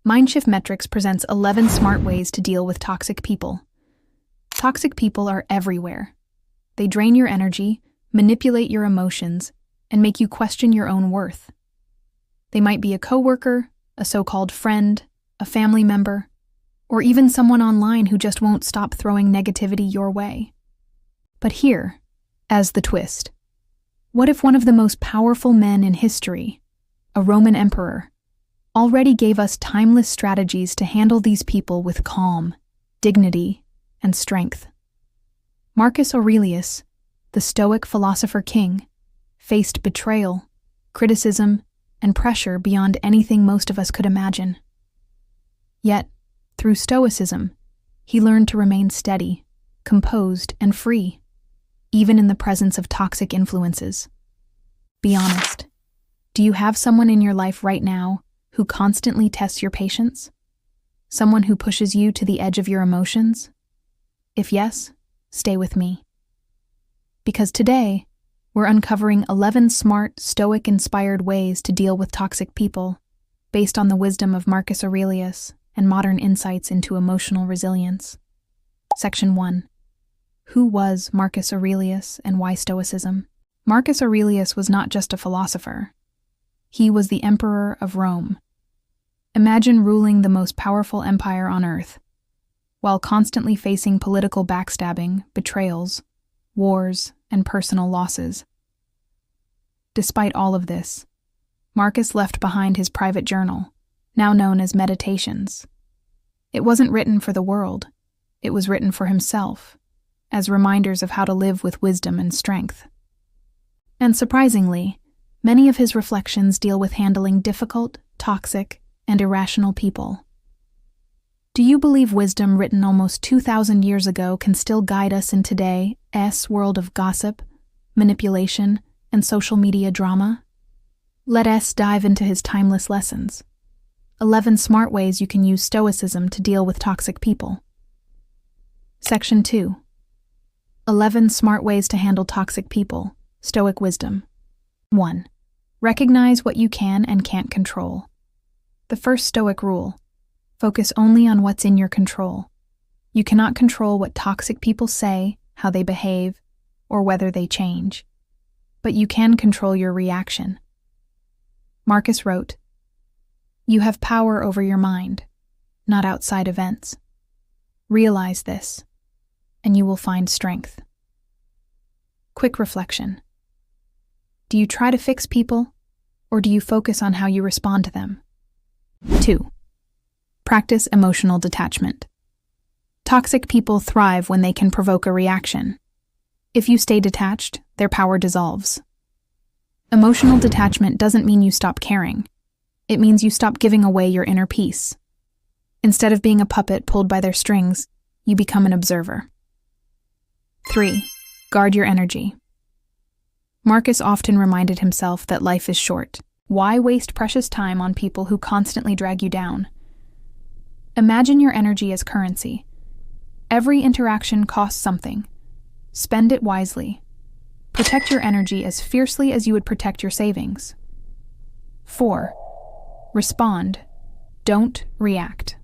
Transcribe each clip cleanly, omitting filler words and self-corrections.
Mindshift Metrics presents 11 smart ways to deal with toxic people. Toxic people are everywhere. They drain your energy, manipulate your emotions, and make you question your own worth. They might be a coworker, a so-called friend, a family member, or even someone online who just won't stop throwing negativity your way. But here, as the twist, what if one of the most powerful men in history, a Roman emperor, already gave us timeless strategies to handle these people with calm, dignity, and strength? Marcus Aurelius, the Stoic philosopher king, faced betrayal, criticism, and pressure beyond anything most of us could imagine. Yet, through Stoicism, he learned to remain steady, composed, and free, even in the presence of toxic influences. Be honest. Do you have someone in your life right now who constantly tests your patience? Someone who pushes you to the edge of your emotions? If yes, stay with me. Because today, we're uncovering 11 smart, Stoic-inspired ways to deal with toxic people, based on the wisdom of Marcus Aurelius and modern insights into emotional resilience. Section 1. Who was Marcus Aurelius and why Stoicism? Marcus Aurelius was not just a philosopher. He was the emperor of Rome. Imagine ruling the most powerful empire on earth, while constantly facing political backstabbing, betrayals, wars, and personal losses. Despite all of this, Marcus left behind his private journal, now known as Meditations. It wasn't written for the world, it was written for himself, as reminders of how to live with wisdom and strength. And surprisingly, many of his reflections deal with handling difficult, toxic, and irrational people. Do you believe wisdom written almost 2,000 years ago can still guide us in today's world of gossip, manipulation, and social media drama? Let us dive into his timeless lessons. 11 smart ways you can use Stoicism to deal with toxic people. Section 2. 11 smart ways to handle toxic people. Stoic wisdom. 1. Recognize what you can and can't control. The first Stoic rule: focus only on what's in your control. You cannot control what toxic people say, how they behave, or whether they change. But you can control your reaction. Marcus wrote, "You have power over your mind, not outside events. Realize this, and you will find strength." Quick reflection. Do you try to fix people, or do you focus on how you respond to them? 2. Practice emotional detachment. Toxic people thrive when they can provoke a reaction. If you stay detached, their power dissolves. Emotional detachment doesn't mean you stop caring. It means you stop giving away your inner peace. Instead of being a puppet pulled by their strings, you become an observer. 3. Guard your energy. Marcus often reminded himself that life is short. Why waste precious time on people who constantly drag you down? Imagine your energy as currency. Every interaction costs something. Spend it wisely. Protect your energy as fiercely as you would protect your savings. 4. Respond. Don't react.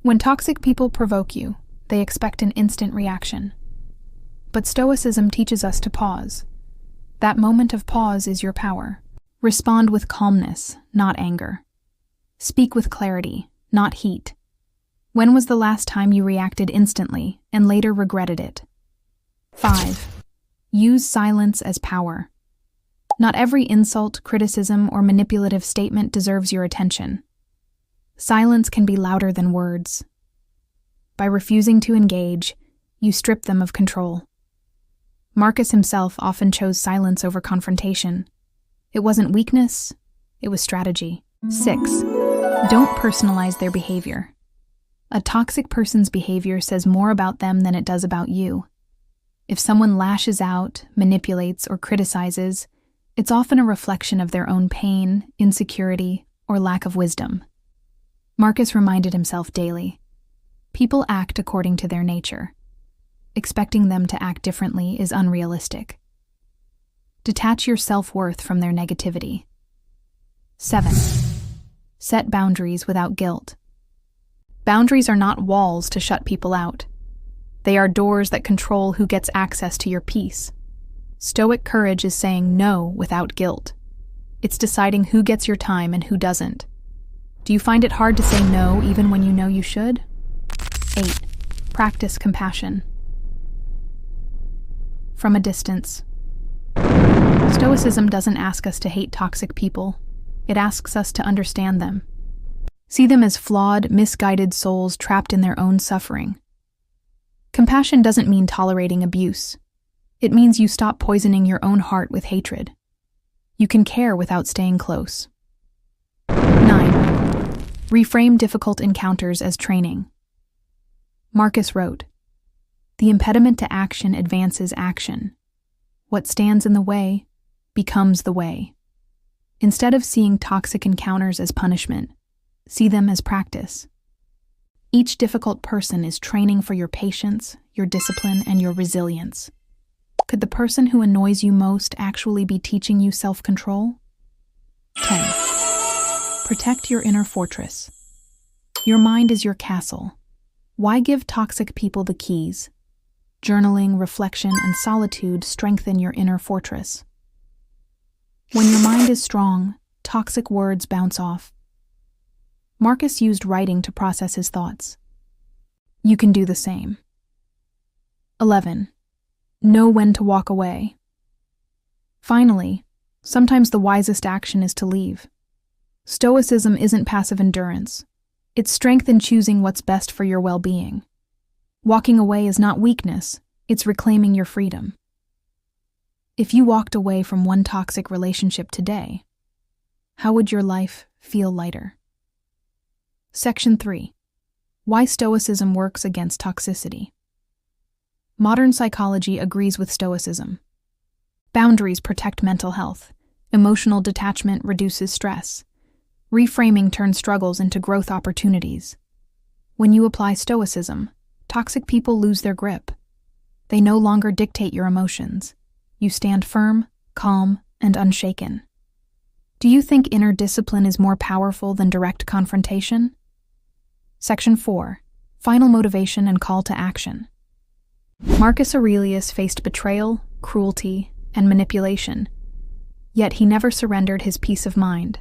When toxic people provoke you, they expect an instant reaction. But Stoicism teaches us to pause. That moment of pause is your power. Respond with calmness, not anger. Speak with clarity, not heat. When was the last time you reacted instantly and later regretted it? 5. Use silence as power. Not every insult, criticism, or manipulative statement deserves your attention. Silence can be louder than words. By refusing to engage, you strip them of control. Marcus himself often chose silence over confrontation. It wasn't weakness, it was strategy. 6. Don't personalize their behavior. A toxic person's behavior says more about them than it does about you. If someone lashes out, manipulates, or criticizes, it's often a reflection of their own pain, insecurity, or lack of wisdom. Marcus reminded himself daily, people act according to their nature. Expecting them to act differently is unrealistic. Detach your self-worth from their negativity. 7. Set boundaries without guilt. Boundaries are not walls to shut people out. They are doors that control who gets access to your peace. Stoic courage is saying no without guilt. It's deciding who gets your time and who doesn't. Do you find it hard to say no even when you know you should? 8. Practice compassion. From a distance. Stoicism doesn't ask us to hate toxic people. It asks us to understand them. See them as flawed, misguided souls trapped in their own suffering. Compassion doesn't mean tolerating abuse. It means you stop poisoning your own heart with hatred. You can care without staying close. 9. Reframe difficult encounters as training. Marcus wrote, "The impediment to action advances action. What stands in the way becomes the way." Instead of seeing toxic encounters as punishment, see them as practice. Each difficult person is training for your patience, your discipline, and your resilience. Could the person who annoys you most actually be teaching you self-control? 10. Protect your inner fortress. Your mind is your castle. Why give toxic people the keys? Journaling, reflection, and solitude strengthen your inner fortress. When your mind is strong, toxic words bounce off. Marcus used writing to process his thoughts. You can do the same. 11. Know when to walk away. Finally, sometimes the wisest action is to leave. Stoicism isn't passive endurance. It's strength in choosing what's best for your well-being. Walking away is not weakness, it's reclaiming your freedom. If you walked away from one toxic relationship today, how would your life feel lighter? Section 3. Why Stoicism works against toxicity. Modern psychology agrees with Stoicism. Boundaries protect mental health. Emotional detachment reduces stress. Reframing turns struggles into growth opportunities. When you apply Stoicism, toxic people lose their grip. They no longer dictate your emotions. You stand firm, calm, and unshaken. Do you think inner discipline is more powerful than direct confrontation? Section 4. Final motivation and call to action. Marcus Aurelius faced betrayal, cruelty, and manipulation, yet he never surrendered his peace of mind.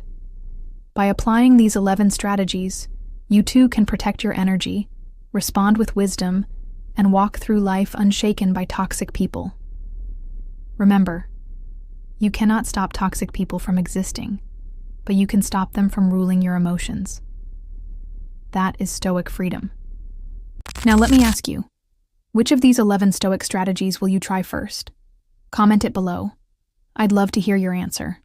By applying these 11 strategies, you too can protect your energy, respond with wisdom, and walk through life unshaken by toxic people. Remember, you cannot stop toxic people from existing, but you can stop them from ruling your emotions. That is Stoic freedom. Now let me ask you, which of these 11 Stoic strategies will you try first? Comment it below. I'd love to hear your answer.